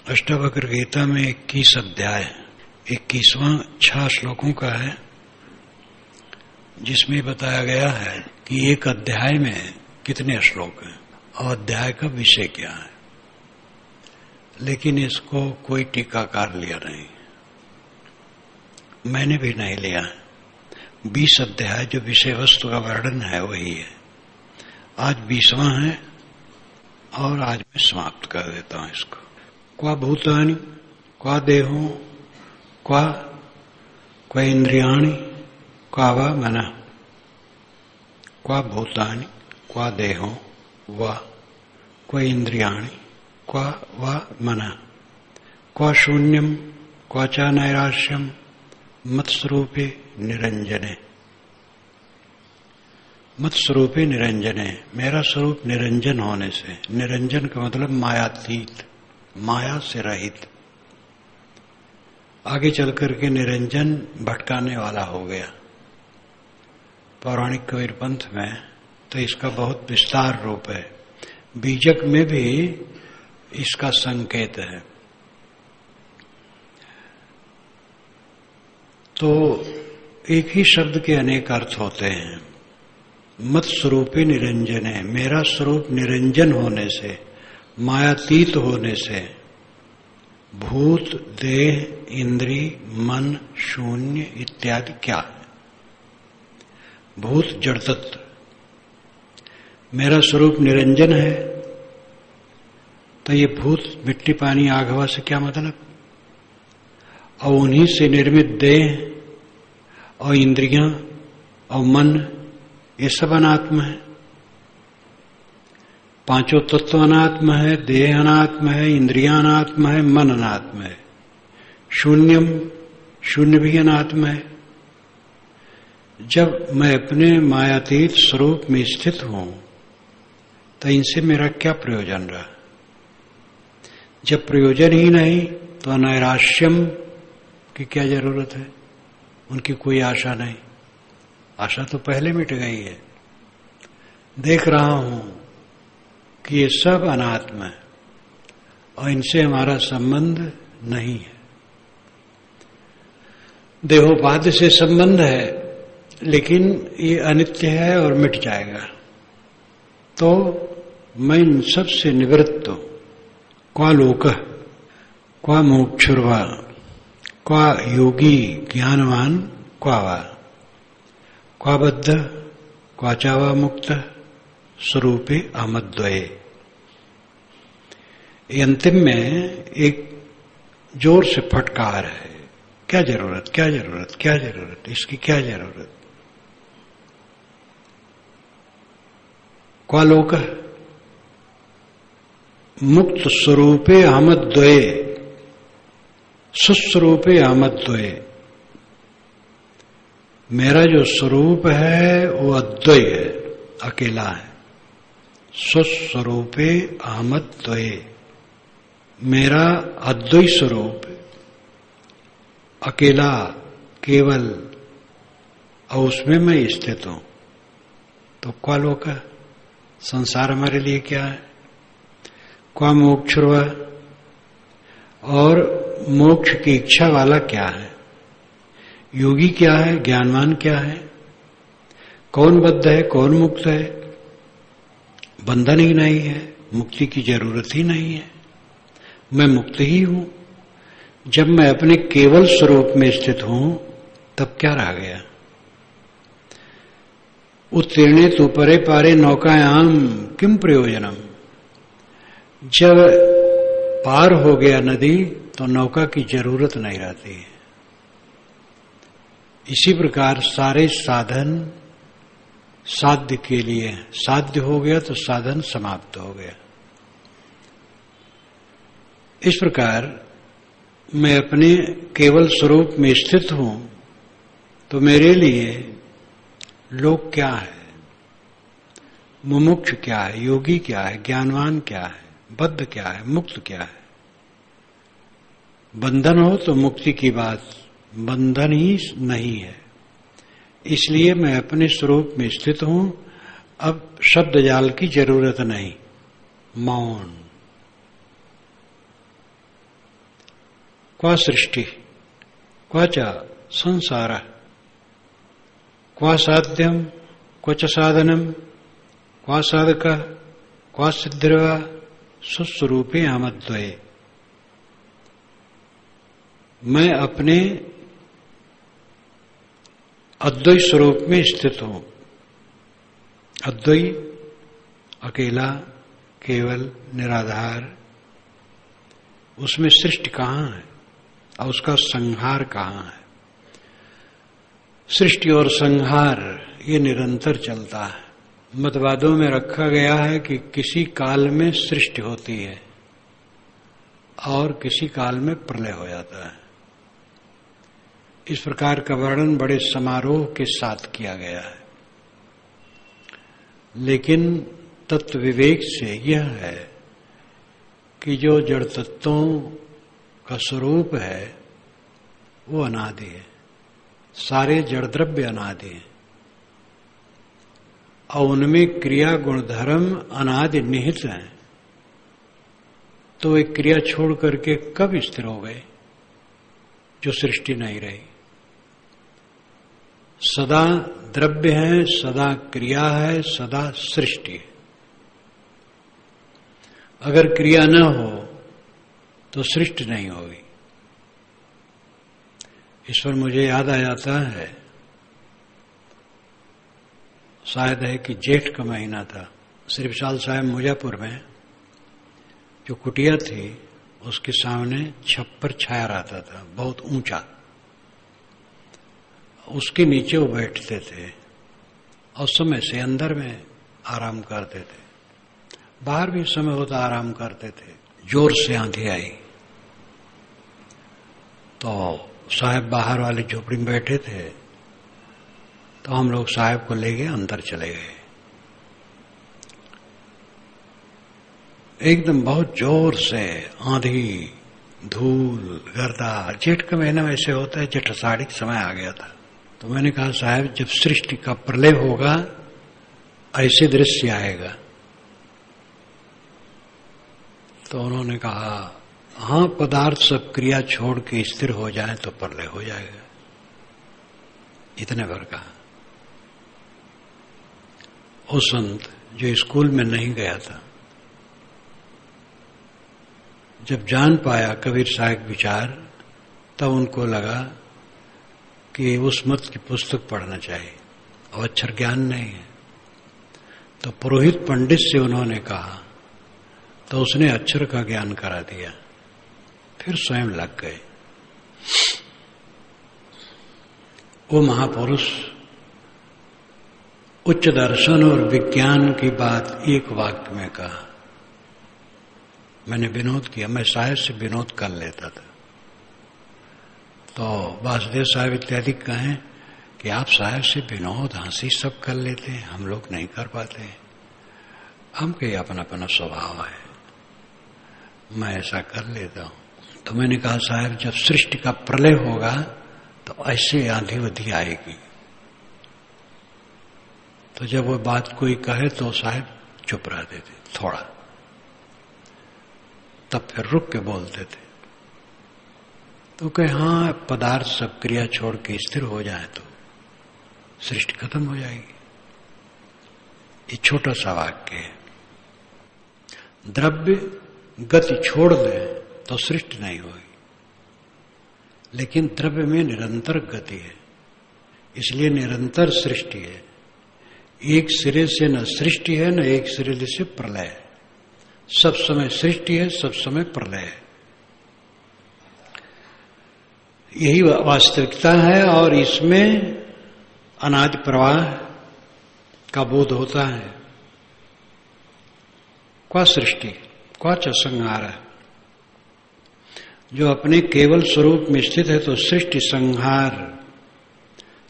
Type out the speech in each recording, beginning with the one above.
अष्टावक्र गीता में 21 अध्याय 21वां 6 श्लोकों का है, जिसमें बताया गया है कि एक अध्याय में कितने श्लोक हैं और अध्याय का विषय क्या है। लेकिन इसको कोई टीकाकार लिया नहीं, मैंने भी नहीं लिया। 20 अध्याय जो विषय वस्तु का वर्णन है वही है। आज 20वां है और आज मैं समाप्त कर देता हूं इसको। क्वा भूतानि क्वा देहो क्वा इंद्रियाणि क्वा वा मनः। क्वा भूतानि क्वा देहो क्वा इंद्रियाणि क्वा वा मनः। क्वा शून्यम क्वा च नैराश्यम मत्स्वरूपे निरंजने। मत्स्वरूपे निरंजने, मेरा स्वरूप निरंजन होने से। निरंजन का मतलब मायातीत, माया से रहित। आगे चल करके निरंजन भटकाने वाला हो गया। पौराणिक कबीर पंथ में तो इसका बहुत विस्तार रूप है। बीजक में भी इसका संकेत है। तो एक ही शब्द के अनेक अर्थ होते हैं। मत स्वरूपे निरंजन है, मेरा स्वरूप निरंजन होने से, मायातीत होने से। भूत, देह, इंद्री, मन, शून्य इत्यादि क्या है? भूत जड़ तत्व, मेरा स्वरूप निरंजन है। तो ये भूत मिट्टी पानी आग हवा से क्या मतलब? और उन्हीं से निर्मित देह और इंद्रियां और मन, ये सब अनात्म है। पांचों तत्व अनात्म है, देह अनात्म है, इंद्रियां अनात्म है, मन अनात्म है। शून्यम, शून्य भी अनात्म है। जब मैं अपने मायातीत स्वरूप में स्थित हूं तो इनसे मेरा क्या प्रयोजन रहा? जब प्रयोजन ही नहीं तो अनैराश्यम की क्या जरूरत है? उनकी कोई आशा नहीं। आशा तो पहले मिट गई है। देख रहा हूं कि ये सब अनात्म है और इनसे हमारा संबंध नहीं है। देहोपाध्य से संबंध है, लेकिन ये अनित्य है और मिट जाएगा। तो मैं इन सब से निवृत्त हूं। क्वा लोकः क्वा मोक्षुर्वा क्वा योगी ज्ञानवान क्वा वा। क्वा बद्ध क्वा चावा मुक्त स्वरूपे अहमद्वये। अंतिम में एक जोर से फटकार है। क्या जरूरत, क्या जरूरत, क्या जरूरत, इसकी क्या जरूरत? क्वा लोक मुक्त स्वरूपे अहमद्वये, सुस्वरूपे अहमद्वये। मेरा जो स्वरूप है वो अद्वय है, अकेला है। स्वस्वरूपे अहमद्वये, मेरा अद्वय स्वरूप अकेला, केवल, और उसमें मैं स्थित हूं। तो क्वा लोक, संसार हमारे लिए क्या है? क्वा मोक्षुर्वा, और मोक्ष की इच्छा वाला क्या है? योगी क्या है? ज्ञानवान क्या है? कौन बद्ध है, कौन मुक्त है? बंधन ही नहीं है, मुक्ति की जरूरत ही नहीं है। मैं मुक्त ही हूं। जब मैं अपने केवल स्वरूप में स्थित हूं तब क्या रह गया? उत्तीर्णे तु परे पारे नौकायाम किम प्रयोजनम। जब पार हो गया नदी तो नौका की जरूरत नहीं रहती है। इसी प्रकार सारे साधन साध्य के लिए, साध्य हो गया तो साधन समाप्त हो गया। इस प्रकार मैं अपने केवल स्वरूप में स्थित हूं तो मेरे लिए लोक क्या है, मुमुक्ष क्या है, योगी क्या है, ज्ञानवान क्या है, बद्ध क्या है, मुक्त क्या है? बंधन हो तो मुक्ति की बात, बंधन ही नहीं है। इसलिए मैं अपने स्वरूप में स्थित हूं। अब शब्द जाल की जरूरत नहीं। मौन, क्वा सृष्टि, क्वा च संसार, क्वा साध्यम, क्व च साधनम, क्वा साधक, क्वा सिद्धिर्वा सुस्वरूपे आमद्वये। मैं अपने अद्वैत स्वरूप में स्थित हूं। अद्वैत अकेला, केवल, निराधार, उसमें सृष्टि कहां है और उसका संहार कहां है। सृष्टि और संहार ये निरंतर चलता है। मतवादों में रखा गया है कि किसी काल में सृष्टि होती है और किसी काल में प्रलय हो जाता है। इस प्रकार का वर्णन बड़े समारोह के साथ किया गया है, लेकिन तत्व विवेक से यह है कि जो जड़ तत्वों का स्वरूप है वो अनादि है। सारे जड़ द्रव्य अनादि हैं और उनमें क्रिया गुणधर्म अनादि निहित हैं। तो एक क्रिया छोड़ करके कब स्थिर हो गए जो सृष्टि नहीं रही। सदा द्रव्य है, सदा क्रिया है, सदा सृष्टि है। अगर क्रिया न हो तो सृष्टि नहीं होगी। इस पर मुझे याद आ जाता है, शायद है कि जेठ का महीना था, श्री विशाल साहब मुजफ्फर में जो कुटिया थी उसके सामने छप्पर छाया रहता था, बहुत ऊंचा। उसके नीचे वो बैठते थे और समय से अंदर में आराम करते थे, बाहर भी समय होता आराम करते थे। जोर से आंधी आई तो साहब बाहर वाली झोपड़ी में बैठे थे, तो हम लोग साहब को ले गए, अंदर चले गए। एकदम बहुत जोर से आंधी, धूल, गर्दा। जेठ का महीना ऐसे होता है, जेठ आषाढ़ी समय आ गया था। तो मैंने कहा साहब जब सृष्टि का प्रलय होगा ऐसे दृश्य आएगा। तो उन्होंने कहा हाँ, पदार्थ सब क्रिया छोड़ के स्थिर हो जाए तो प्रलय हो जाएगा। इतने भर कहा। वो संत जो स्कूल में नहीं गया था, जब जान पाया कबीर साहब विचार, तब उनको लगा कि उस मत की पुस्तक पढ़ना चाहिए और अक्षर ज्ञान नहीं है। तो पुरोहित पंडित से उन्होंने कहा, तो उसने अक्षर का ज्ञान करा दिया। फिर स्वयं लग गए। वो महापुरुष उच्च दर्शन और विज्ञान की बात एक वाक्य में कहा। मैंने विनोद किया, मैं साहब से विनोद कर लेता था। तो वासुदेव साहब इत्यादि कहें कि आप साहब से विनोद हंसी सब कर लेते हैं, हम लोग नहीं कर पाते। हम कहीं अपना अपना स्वभाव है, मैं ऐसा कर लेता हूं। तो मैंने कहा साहब जब सृष्टि का प्रलय होगा तो ऐसे आंधी वधी आएगी। तो जब वो बात कोई कहे तो साहब चुप रहते थे थोड़ा, तब फिर रुक के बोलते थे। तो कहे हाँ, पदार्थ सब क्रिया छोड़ के स्थिर हो जाए तो सृष्टि खत्म हो जाएगी। ये छोटा सा वाक्य है। द्रव्य गति छोड़ दे तो सृष्टि नहीं होगी, लेकिन द्रव्य में निरंतर गति है, इसलिए निरंतर सृष्टि है। एक सिरे से न सृष्टि है न एक सिरे से प्रलय है। सब समय सृष्टि है, सब समय प्रलय है। यही वास्तविकता है और इसमें अनादि प्रवाह का बोध होता है। क्वा सृष्टि, क्वा च संहार। जो अपने केवल स्वरूप में स्थित है तो सृष्टि संहार।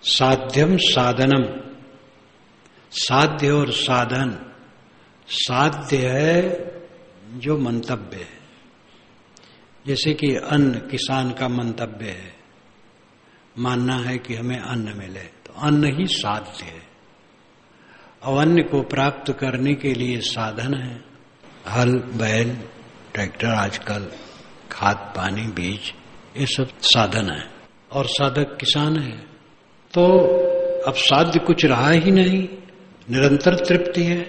साध्यम साधनम, साध्य और साधन। साध्य है जो मंतव्य है, जैसे कि अन्न किसान का मंतव्य है, मानना है कि हमें अन्न मिले, तो अन्न ही साध्य है। और अन्न को प्राप्त करने के लिए साधन है, हल, बैल, ट्रैक्टर, आजकल खाद, पानी, बीज ये सब साधन है और साधक किसान है। तो अब साध्य कुछ रहा ही नहीं, निरंतर तृप्ति है,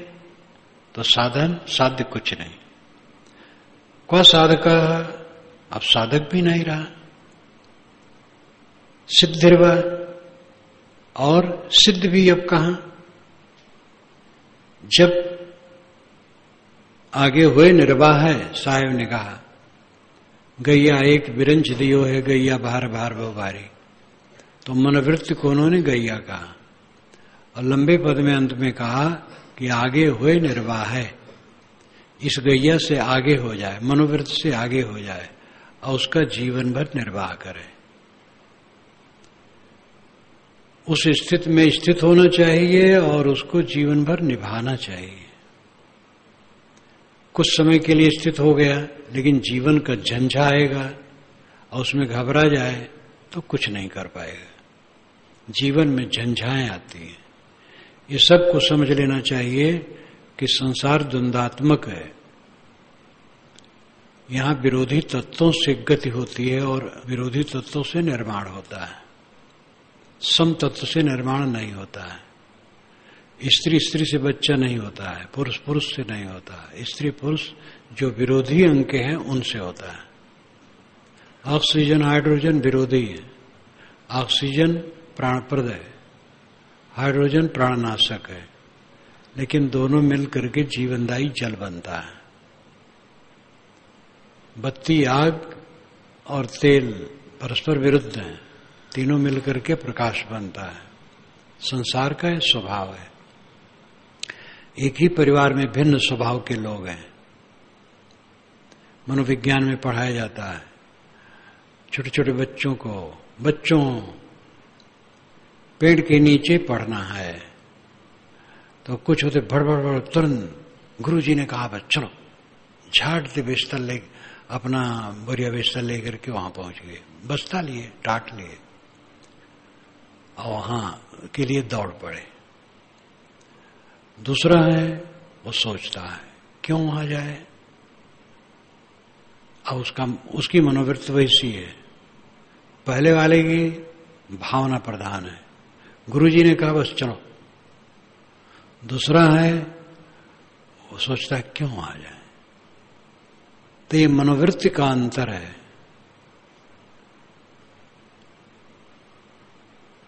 तो साधन साध्य कुछ नहीं। क्वा साधक, अब साधक भी नहीं रहा। सिद्धिर्वा, और सिद्ध भी अब कहां? जब आगे हुए निर्वाह है, साहेब ने कहा गैया एक विरंच दियो है, गैया बाहर बाहर वो भारी, तो मनोवृत्ति को उन्होंने गैया कहा और लंबे पद में अंत में कहा कि आगे हुए निर्वाह है, इस गैया से आगे हो जाए, मनोवृत्ति से आगे हो जाए और उसका जीवन भर निर्वाह करे। उस स्थिति में स्थित होना चाहिए और उसको जीवन भर निभाना चाहिए। कुछ समय के लिए स्थित हो गया, लेकिन जीवन का झंझा आएगा और उसमें घबरा जाए तो कुछ नहीं कर पाएगा। जीवन में झंझाएं आती हैं। ये सबको समझ लेना चाहिए कि संसार द्वंद्वात्मक है। यहां विरोधी तत्वों से गति होती है और विरोधी तत्वों से निर्माण होता है। सम तत्व से निर्माण नहीं होता है। स्त्री स्त्री से बच्चा नहीं होता है, पुरुष पुरुष से नहीं होता है। स्त्री पुरुष जो विरोधी अंग के हैं उनसे होता है। ऑक्सीजन हाइड्रोजन विरोधी है। ऑक्सीजन प्राणप्रद है, हाइड्रोजन प्राणनाशक है, लेकिन दोनों मिलकर के जीवनदायी जल बनता है। बत्ती, आग और तेल परस्पर विरुद्ध हैं, तीनों मिलकर के प्रकाश बनता है। संसार का यह स्वभाव है। एक ही परिवार में भिन्न स्वभाव के लोग हैं। मनोविज्ञान में पढ़ाया जाता है छोटे छोटे बच्चों पेड़ के नीचे पढ़ना है, तो कुछ होते भड़ तुरंत गुरुजी ने कहा बस चलो, झाट दे बिस्तर ले, अपना बोरिया बिस्तर लेकर के वहां पहुंच गए, बस्ता लिए, टाट लिए और वहां के लिए दौड़ पड़े। दूसरा है वो सोचता है क्यों वहां जाए, और उसकी मनोवृत्ति वैसी है। पहले वाले की भावना प्रधान है, गुरुजी ने कहा बस चलो। दूसरा है वो सोचता है क्यों आ जाए। तो ये मनोवृत्ति का अंतर है।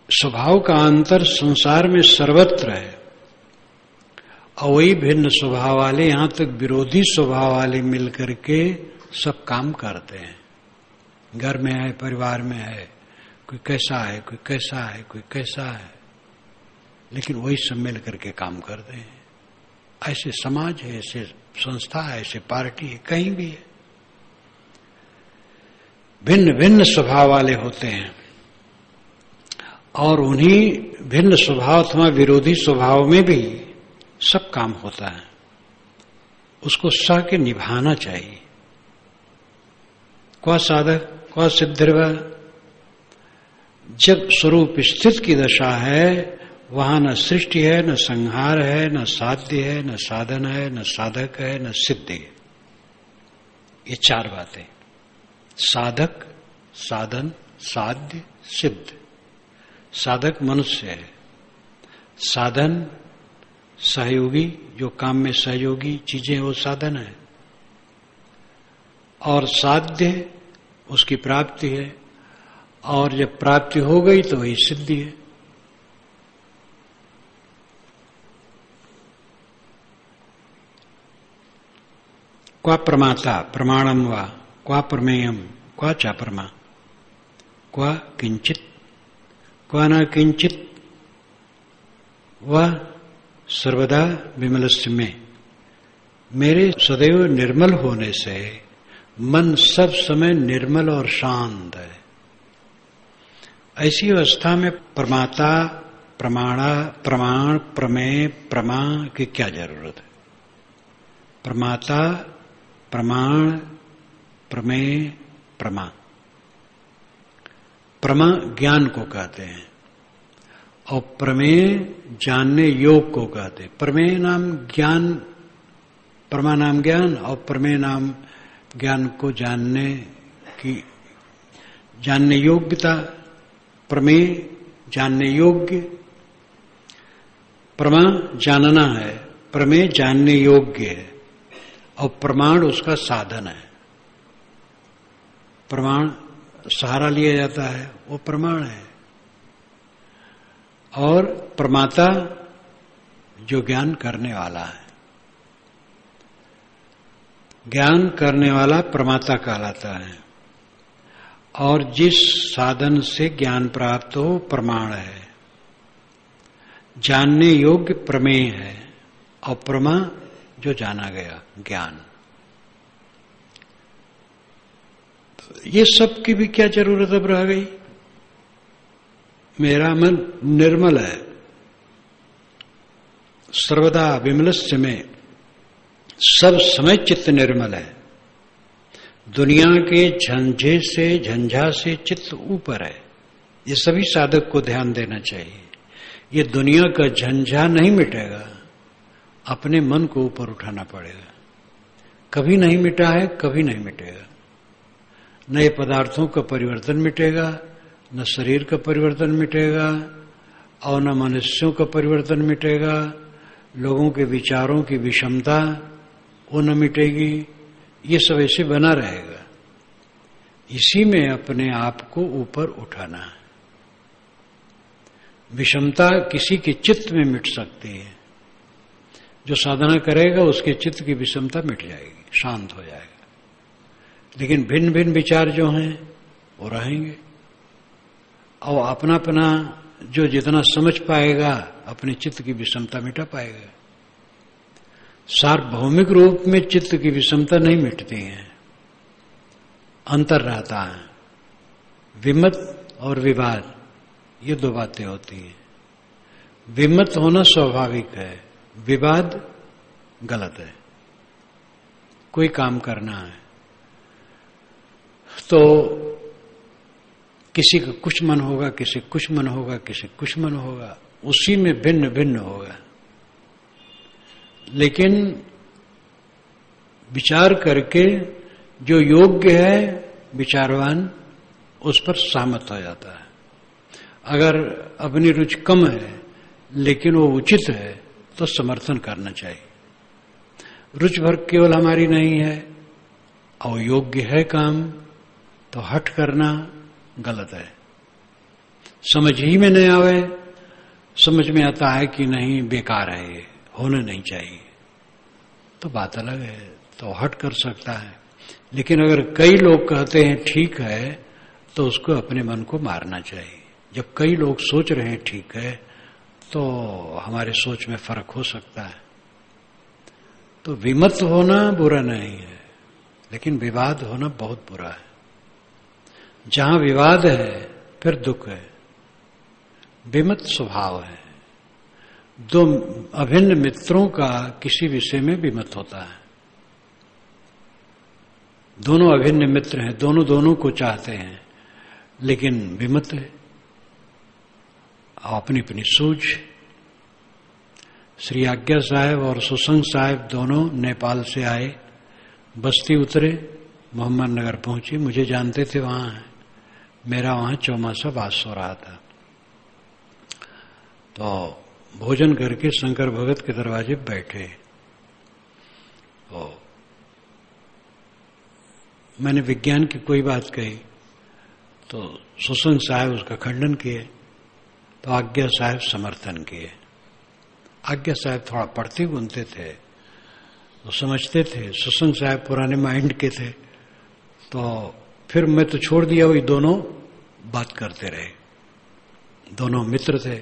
स्वभाव का अंतर संसार में सर्वत्र है और वही भिन्न स्वभाव वाले, यहां तक विरोधी स्वभाव वाले मिलकर के सब काम करते हैं। घर में है, परिवार में है, कोई कैसा है, कोई कैसा है, कोई कैसा है, लेकिन वही सब मिल करके काम करते हैं। ऐसे समाज है, ऐसे संस्था है, ऐसे पार्टी है, कहीं भी है। भिन्न भिन्न स्वभाव वाले होते हैं और उन्हीं भिन्न स्वभाव अथवा विरोधी स्वभाव में भी सब काम होता है। उसको सह के निभाना चाहिए। क्वा साधक क्वा सिद्धिर्वा, जब स्वरूप स्थित की दशा है वहां न सृष्टि है, न संहार है, न साध्य है, न साधन है, न साधक है, न सिद्धि है। ये चार बातें, साधक, साधन, साध्य, सिद्ध। साधक मनुष्य है, साधन सहयोगी, जो काम में सहयोगी चीजें वो साधन है, और साध्य उसकी प्राप्ति है, और जब प्राप्ति हो गई तो वही सिद्धि है। क्वा प्रमाता प्रमाणम वा, क्वा प्रमेयम, क्वा चा प्रमा, क्वा किंचित, क्वा न किंचित, वह सर्वदा विमलस्य में। मेरे सदैव निर्मल होने से मन सब समय निर्मल और शांत है। ऐसी अवस्था में प्रमाता, प्रमाण, प्रमेय, प्रमा की क्या जरूरत है। प्रमाता, प्रमाण, प्रमेय, प्रमा। प्रमा ज्ञान को कहते हैं और प्रमेय जानने योग को कहते हैं। प्रमेय नाम ज्ञान, प्रमा नाम ज्ञान और प्रमेय नाम ज्ञान को जानने की जानने योग्यता, प्रमेय जानने योग्य, प्रमा जानना है, प्रमेय जानने योग्य है और प्रमाण उसका साधन है। प्रमाण सहारा लिया जाता है, वो प्रमाण है। और प्रमाता जो ज्ञान करने वाला है, ज्ञान करने वाला प्रमाता कहलाता है। और जिस साधन से ज्ञान प्राप्त हो प्रमाण है, जानने योग्य प्रमेय है और प्रमा जो जाना गया ज्ञान। ये सब की भी क्या जरूरत अब रह गई? मेरा मन निर्मल है, सर्वदा विमलस्य में, सब समय चित्त निर्मल है। दुनिया के झंझे से, झंझा से चित्त ऊपर है। ये सभी साधक को ध्यान देना चाहिए। ये दुनिया का झंझा नहीं मिटेगा, अपने मन को ऊपर उठाना पड़ेगा। कभी नहीं मिटा है, कभी नहीं मिटेगा। न ये पदार्थों का परिवर्तन मिटेगा, न शरीर का परिवर्तन मिटेगा, और न मनुष्यों का परिवर्तन मिटेगा। लोगों के विचारों की विषमता वो न मिटेगी। ये सब ऐसे बना रहेगा। इसी में अपने आप को ऊपर उठाना है। विषमता किसी के चित्त में मिट सकती है। जो साधना करेगा उसके चित्त की विषमता मिट जाएगी, शांत हो जाएगा। लेकिन भिन्न भिन्न विचार जो हैं वो रहेंगे। और अपना अपना जो जितना समझ पाएगा अपने चित्त की विषमता मिटा पाएगा। सार्वभौमिक रूप में चित्त की विषमता नहीं मिटती है, अंतर रहता है। विमत और विवाद ये दो बातें होती हैं। विमत होना स्वाभाविक है, विवाद गलत है। कोई काम करना है तो किसी का कुछ मन होगा, किसी कुछ मन होगा, किसी कुछ मन होगा, उसी में भिन्न भिन्न होगा। लेकिन विचार करके जो योग्य है विचारवान उस पर सहमत हो जाता है। अगर अपनी रुचि कम है लेकिन वो उचित है तो समर्थन करना चाहिए। रुचि भर केवल हमारी नहीं है और योग्य है काम तो हट करना गलत है। समझ ही में नहीं आवे, समझ में आता है कि नहीं बेकार है, ये होना नहीं चाहिए, तो बात अलग है, तो हट कर सकता है। लेकिन अगर कई लोग कहते हैं ठीक है तो उसको अपने मन को मारना चाहिए। जब कई लोग सोच रहे हैं ठीक है तो हमारे सोच में फर्क हो सकता है। तो विमत होना बुरा नहीं है, लेकिन विवाद होना बहुत बुरा है। जहां विवाद है फिर दुख है। विमत स्वभाव है। दो अभिन्न मित्रों का किसी विषय में विमत होता है। दोनों अभिन्न मित्र हैं, दोनों दोनों को चाहते हैं, लेकिन विमत है अपनी अपनी सूझ। श्री आज्ञा साहब और सुसंग साहब दोनों नेपाल से आए, बस्ती उतरे, मोहम्मद नगर पहुंचे। मुझे जानते थे वहां है, मेरा वहां चौमासा वास हो रहा था। तो भोजन करके शंकर भगत के दरवाजे बैठे। तो मैंने विज्ञान की कोई बात कही तो सुसंग साहब उसका खंडन किए, तो आज्ञा साहब समर्थन किए। आज्ञा साहब थोड़ा पढ़ते गुनते थे तो समझते थे, सुसंग साहब पुराने माइंड के थे। तो फिर मैं तो छोड़ दिया, वही दोनों बात करते रहे। दोनों मित्र थे,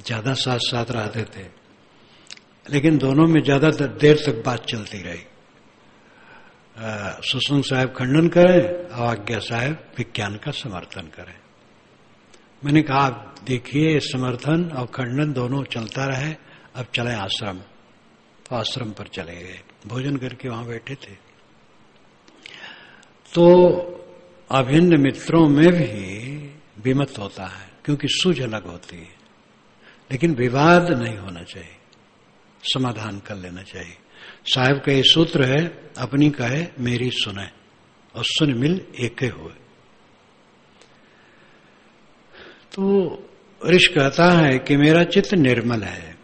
ज्यादा साथ साथ रहते थे, लेकिन दोनों में ज्यादा देर तक बात चलती रही। सुसंग साहब खंडन करें और आज्ञा साहब विज्ञान का समर्थन करें। मैंने कहा आप देखिए समर्थन और खंडन दोनों चलता रहे, अब चले आश्रम। तो आश्रम पर चले गए, भोजन करके वहां बैठे थे। तो अभिन्न मित्रों में भी विमत होता है क्योंकि सूझ अलग होती है, लेकिन विवाद नहीं होना चाहिए, समाधान कर लेना चाहिए। साहब का ये सूत्र है, अपनी कहे मेरी सुने और सुन मिल एके हुए। तो ऋषि कहता है कि मेरा चित्त निर्मल है,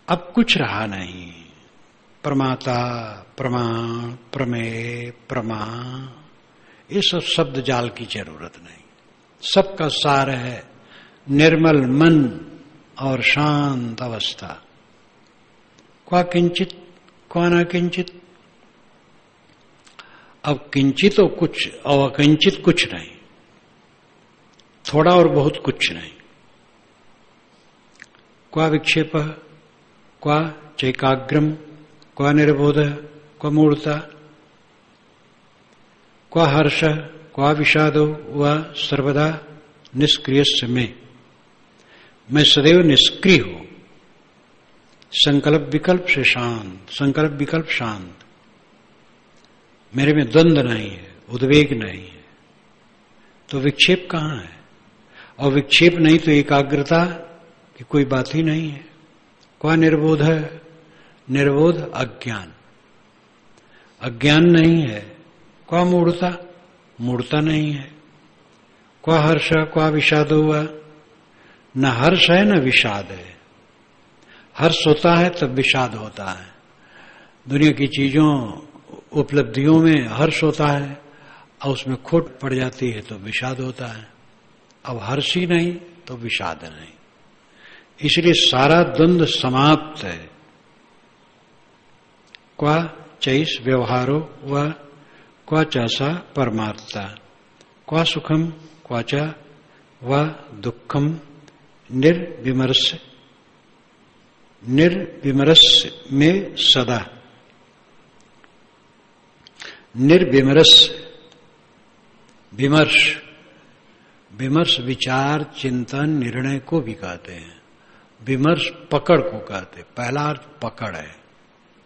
अब कुछ रहा नहीं। प्रमाता, प्रमाण, प्रमेय, प्रमा, ये सब शब्द जाल की जरूरत नहीं। सबका सार है निर्मल मन और शांत अवस्था। क्वा किंचित क्वा न किंचित, अब किंचित और कुछ और अकिंचित कुछ नहीं, थोड़ा और बहुत कुछ नहीं। क्वा विक्षेप, क्वा चैकाग्रम, क्वा निर्बोध, क्वा मूढ़ता, क्वा हर्ष, क्वा विषादो व सर्वदा निष्क्रियस्य में। मैं सदैव निष्क्रिय हूं, संकल्प विकल्प से शांत, संकल्प विकल्प शांत। मेरे में द्वंद्व नहीं है, उद्वेग नहीं है, तो विक्षेप कहां है? और विक्षेप नहीं तो एकाग्रता की कोई बात ही नहीं है। क्वा निर्बोध है? निर्बोध अज्ञान, अज्ञान नहीं है। क्वा मूढ़ता? मूढ़ता नहीं है। क्वा हर्ष, क्वा विषाद हुआ? न हर्ष है न विषाद है। हर्ष होता है तब विषाद होता है। दुनिया की चीजों उपलब्धियों में हर्ष होता है और उसमें खोट पड़ जाती है तो विषाद होता है। अब हर्ष ही नहीं तो विषाद नहीं, इसलिए सारा द्वंद्व समाप्त है। क्वा चैस व्यवहारो व क्वा चासा परमार्था, क्वा सुखम क्वा च व दुखम निर्विमर्श, निर्विमर्श में सदा। निर्विमर्श, विमर्श, विमर्श विचार चिंतन निर्णय को भी कहते हैं। विमर्श पकड़ को कहते हैं। पहला अर्थ पकड़ है,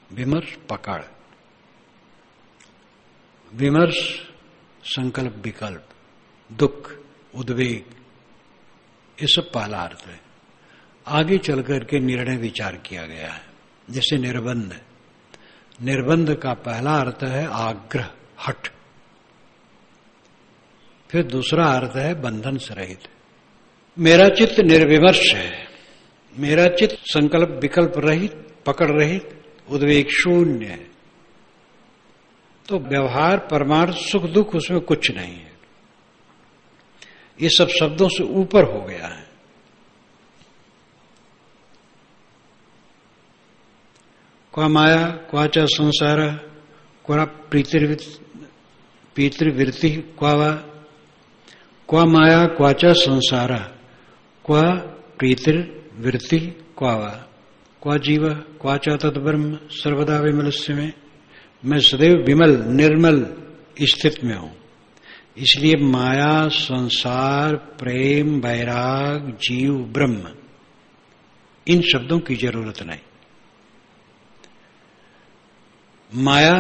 विमर्श पकड़। विमर्श संकल्प विकल्प, दुख उद्वेग, ये सब पहला अर्थ है। आगे चल करके निर्णय विचार किया गया है। जैसे निर्बंध, निर्बंध का पहला अर्थ है आग्रह, हठ। फिर दूसरा अर्थ है बंधन से रहित। मेरा चित्त निर्विमर्श है, मेरा चित्त संकल्प विकल्प रहित, पकड़ रहित, उद्वेग शून्य है। तो व्यवहार परमार्थ सुख दुख उसमें कुछ नहीं है। ये सब शब्दों से ऊपर हो गया है। क्वा माया क्वाचा संसार, क्वा प्रीतिर्वृत्ति क्वा वा, क्वा माया क्वाचा संसार, क्वा प्रीतिर्वृत्ति क्वा वा, क्वा जीव क्वाचा तद्ब्रह्म सर्वदा विमलस्य में। मैं सदैव विमल निर्मल स्थित में हूं, इसलिए माया संसार प्रेम वैराग जीव ब्रह्म इन शब्दों की जरूरत नहीं। माया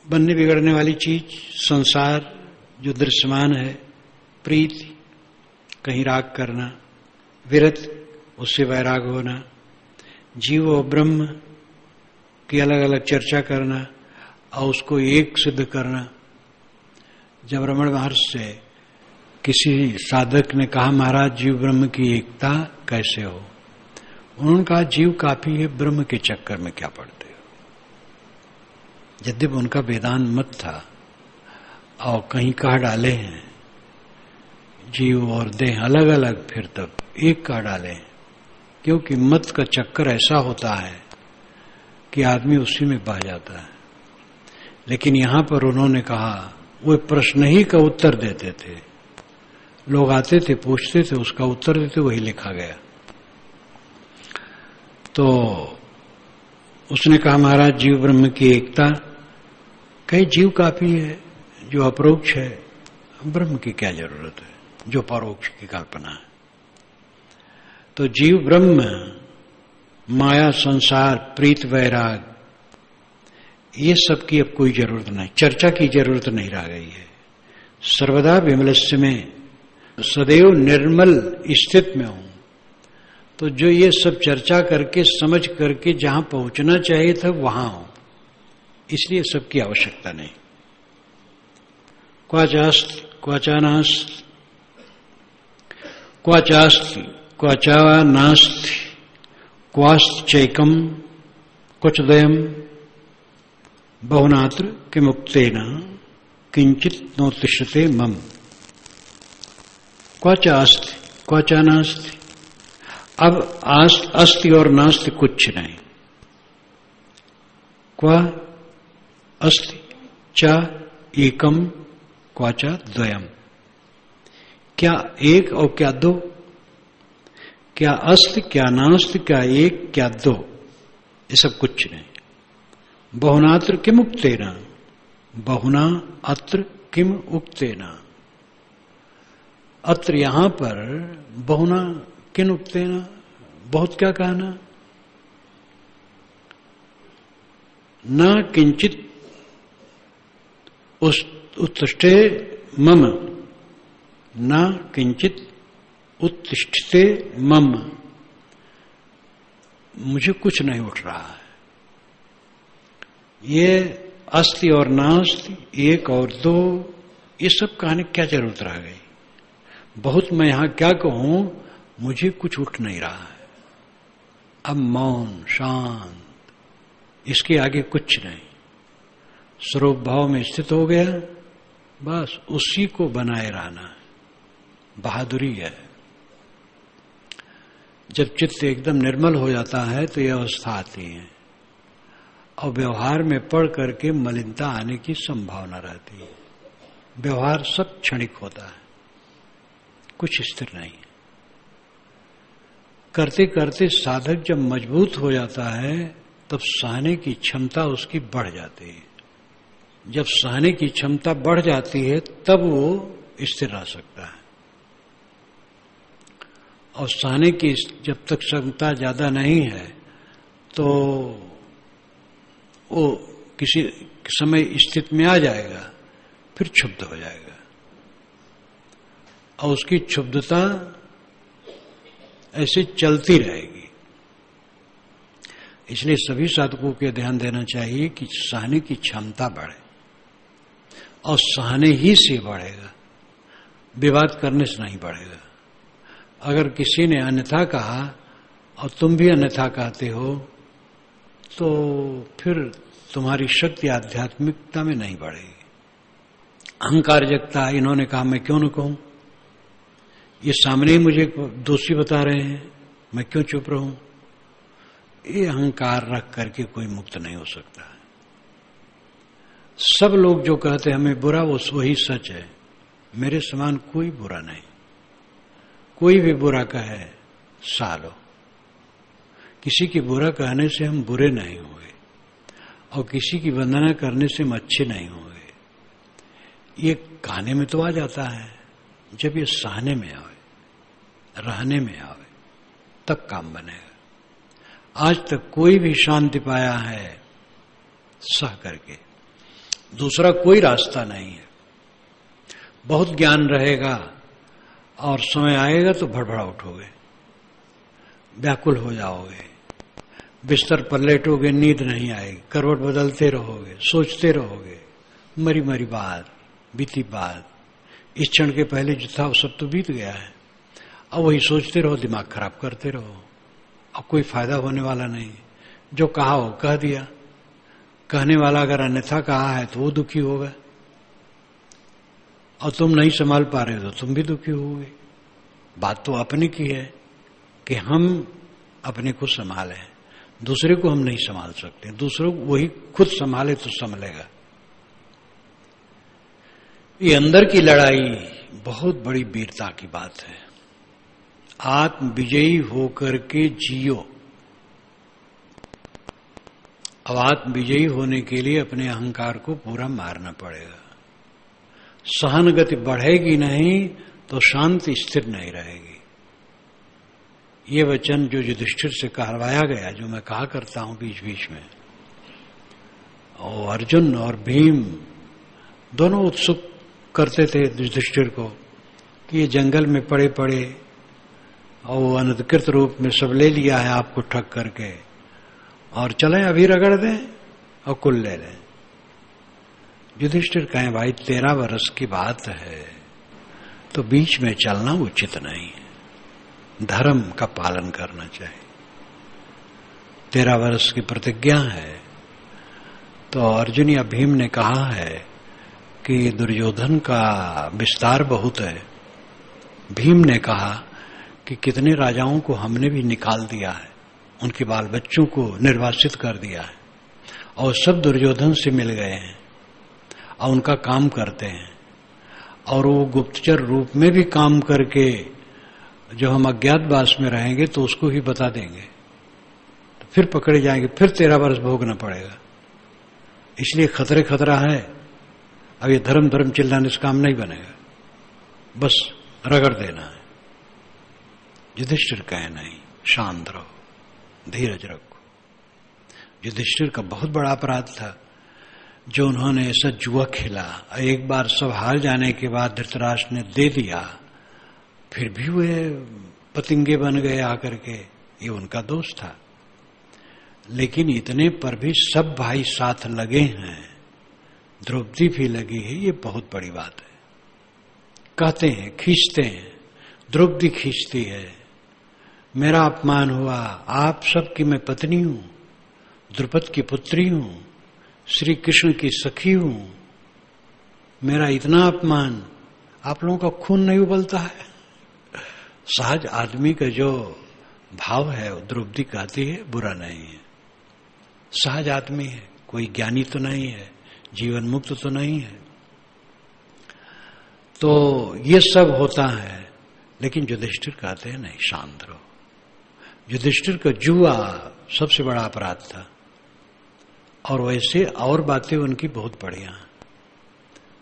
बनने बिगड़ने वाली चीज, संसार जो दृश्यमान है, प्रीति कहीं राग करना, विरत उससे वैराग होना, जीव और ब्रह्म की अलग अलग चर्चा करना और उसको एक सिद्ध करना। जब रमण महर्षि से किसी साधक ने कहा महाराज जीव ब्रह्म की एकता कैसे हो, उन्होंने कहा जीव काफी है, ब्रह्म के चक्कर में क्या पड़ते हो। यद्यपि उनका वेदांत मत था और कहीं कह डाले हैं जीव और देह अलग अलग, फिर तब एक कह डाले, क्योंकि मत का चक्कर ऐसा होता है कि आदमी उसी में बह जाता है। लेकिन यहां पर उन्होंने कहा, वो प्रश्न ही का उत्तर देते थे। लोग आते थे, पूछते थे, उसका उत्तर देते, वही लिखा गया। तो उसने कहा महाराज जीव ब्रह्म की एकता, कई जीव काफी है, जो अपरोक्ष है, ब्रह्म की क्या जरूरत है जो परोक्ष की कल्पना है। तो जीव ब्रह्म, माया संसार प्रीत वैराग, ये सब की अब कोई जरूरत नहीं, चर्चा की जरूरत नहीं रह गई है। सर्वदा विमलस्य में, सदैव निर्मल स्थित में हूं। तो जो ये सब चर्चा करके समझ करके जहां पहुंचना चाहिए था वहां हो, इसलिए सबकी आवश्यकता नहीं। क्वाचास्त क्वाचानास्त क्वाचास्ति क्वाचा नास्ति क्वाश्चैकम क्वचद्वयम बहुनात्र किमुक्तेन किंचित नोत्तिष्ठते मम। क्वाचा अस्ति क्वाचा नास्ति। अब अस्ति और नास्ति कुछ नहीं। क्वा अस्ति चा एकम क्वाचा द्वयम। क्या एक और क्या दो? क्या अस्ति क्या नास्ति क्या एक क्या दो? ये सब कुछ नहीं। बहुनात्र किम उक्तेन, बहुना अत्र किम उक्तेन। अत्र यहां पर बहुना किन उक्तेन, बहुत क्या कहना। न किंचित उत्तिष्ठे मम, न किंचित उत्तिष्ठते मम। मुझे कुछ नहीं उठ रहा है। ये अस्ति और नास्ति, एक और दो, ये सब कहने क्या जरूरत रह गई। बहुत मैं यहां क्या कहूं, मुझे कुछ उठ नहीं रहा है। अब मौन शांत, इसके आगे कुछ नहीं। स्वरूप भाव में स्थित हो गया, बस उसी को बनाए रहना है। बहादुरी है। जब चित्त एकदम निर्मल हो जाता है तो यह अवस्था आती है और व्यवहार में पढ़ करके मलिनता आने की संभावना रहती है। व्यवहार सब क्षणिक होता है, कुछ स्थिर नहीं। करते करते साधक जब मजबूत हो जाता है तब सहने की क्षमता उसकी बढ़ जाती है। जब सहने की क्षमता बढ़ जाती है तब वो स्थिर रह सकता है। और सहने की जब तक क्षमता ज्यादा नहीं है तो वो किसी समय स्थिति में आ जाएगा, फिर क्षुब्ध हो जाएगा और उसकी क्षुब्धता ऐसे चलती रहेगी। इसलिए सभी साधकों को ध्यान देना चाहिए कि सहने की क्षमता बढ़े और सहने ही से बढ़ेगा, विवाद करने से नहीं बढ़ेगा। अगर किसी ने अन्यथा कहा और तुम भी अन्यथा कहते हो तो फिर तुम्हारी शक्ति आध्यात्मिकता में नहीं बढ़ेगी। अहंकार जगता है, इन्होंने कहा मैं क्यों न कहूं, ये सामने ही मुझे दोषी बता रहे हैं, मैं क्यों चुप रहूं। ये अहंकार रख करके कोई मुक्त नहीं हो सकता है। सब लोग जो कहते हैं हमें बुरा, वो वही सच है। मेरे समान कोई बुरा नहीं। कोई भी बुरा कहे सालो, किसी की बुरा कहने से हम बुरे नहीं हुए और किसी की वंदना करने से हम अच्छे नहीं हुए। ये कहने में तो आ जाता है, जब ये सहने में आवे, रहने में आवे, तब काम बनेगा। आज तक कोई भी शांति पाया है सह करके, दूसरा कोई रास्ता नहीं है। बहुत ज्ञान रहेगा और समय आएगा तो भड़बड़ा उठोगे, व्याकुल हो जाओगे, बिस्तर पर लेटोगे, नींद नहीं आएगी, करवट बदलते रहोगे, सोचते रहोगे, मरी मरी बात, बीती बात, इस क्षण के पहले जो था वो सब तो बीत गया है। अब वही सोचते रहो, दिमाग खराब करते रहो, अब कोई फायदा होने वाला नहीं। जो कहा हो कह दिया, कहने वाला अगर अन्यथा कहा है तो वो दुखी होगा और तुम नहीं संभाल पा रहे हो तो तुम भी दुखी होगे। बात तो अपने की है कि हम अपने को संभालें, दूसरे को हम नहीं संभाल सकते। दूसरों को वही खुद संभाले तो संभलेगा। ये अंदर की लड़ाई बहुत बड़ी वीरता की बात है। आत्म विजयी होकर के जियो। अब आत्म विजयी होने के लिए अपने अहंकार को पूरा मारना पड़ेगा। सहन गति बढ़ेगी नहीं तो शांति स्थिर नहीं रहेगी। ये वचन जो युधिष्ठिर से कहवाया गया, जो मैं कहा करता हूं बीच बीच में, और अर्जुन और भीम दोनों उत्सुक करते थे युधिष्ठिर को कि ये जंगल में पड़े पड़े और वो अनधिकृत रूप में सब ले लिया है आपको ठग करके, और चलें अभी रगड़ दें और कुल ले लें। युधिष्ठिर कहें भाई 13 वर्ष की बात है तो बीच में चलना उचित नहीं है। धर्म का पालन करना चाहिए। 13 वर्ष की प्रतिज्ञा है। तो अर्जुन या भीम ने कहा है कि दुर्योधन का विस्तार बहुत है। भीम ने कहा कि कितने राजाओं को हमने भी निकाल दिया है, उनके बाल बच्चों को निर्वासित कर दिया है, और सब दुर्योधन से मिल गए हैं और उनका काम करते हैं, और वो गुप्तचर रूप में भी काम करके जो हम अज्ञातवास में रहेंगे तो उसको ही बता देंगे, तो फिर पकड़े जाएंगे, फिर 13 वर्ष भोगना पड़ेगा। इसलिए खतरा है। अब ये धर्म चिल्लाने से काम नहीं बनेगा, बस रगड़ देना है। युधिष्ठिर कहे नहीं, शांत रहो, धीरज रखो। युधिष्ठिर का बहुत बड़ा अपराध था जो उन्होंने ऐसा जुआ खेला। एक बार सब हार जाने के बाद धृतराष्ट्र ने दे दिया, फिर भी वे पतिंगे बन गए आकर के, ये उनका दोष था। लेकिन इतने पर भी सब भाई साथ लगे हैं, द्रौपदी भी लगी है, ये बहुत बड़ी बात है। कहते हैं, खींचते हैं, द्रौपदी खींचती है, मेरा अपमान हुआ, आप सबकी मैं पत्नी हूं, द्रुपद की पुत्री हूं, श्री कृष्ण की सखी हूं, मेरा इतना अपमान, आप लोगों का खून नहीं उबलता है? सहज आदमी का जो भाव है द्रौपदी कहती है बुरा नहीं है, सहज आदमी है, कोई ज्ञानी तो नहीं है, जीवन मुक्त तो नहीं है। तो ये सब होता है, लेकिन युधिष्ठिर कहते हैं नहीं, शांत रहो। युधिष्ठिर का जुआ सबसे बड़ा अपराध था, और वैसे और बातें उनकी बहुत बढ़िया,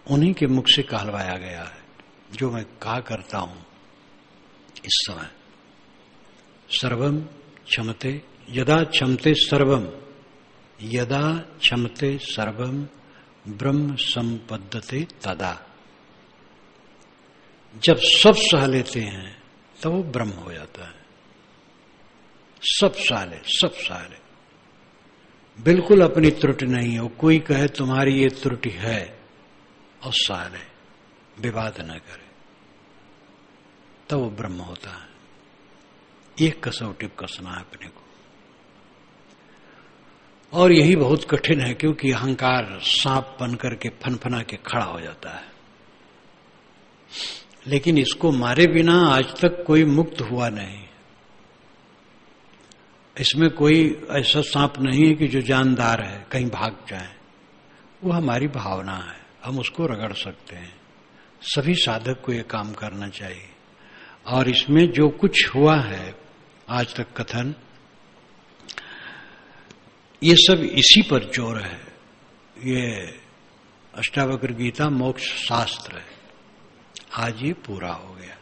उन्हीं के मुख से कहलवाया गया है जो मैं कहा करता हूं इस समय। सर्वम क्षमते यदा क्षमते सर्वम, यदा क्षमते सर्वम ब्रह्म संपद्यते तदा। जब सब सह लेते हैं तब वो ब्रह्म हो जाता है। सब सह ले, बिल्कुल अपनी त्रुटि नहीं हो। कोई कहे तुम्हारी ये त्रुटि है और सह ले, विवाद न करे, तब वो ब्रह्म होता है। एक कसौटी कसना है अपने को, और यही बहुत कठिन है, क्योंकि अहंकार सांप बन करके फनफना के खड़ा हो जाता है। लेकिन इसको मारे बिना आज तक कोई मुक्त हुआ नहीं। इसमें कोई ऐसा सांप नहीं है कि जो जानदार है कहीं भाग जाए, वो हमारी भावना है, हम उसको रगड़ सकते हैं। सभी साधक को ये काम करना चाहिए। और इसमें जो कुछ हुआ है आज तक कथन, ये सब इसी पर जोर है। ये अष्टावक्र गीता मोक्ष शास्त्र है। आज ये पूरा हो गया।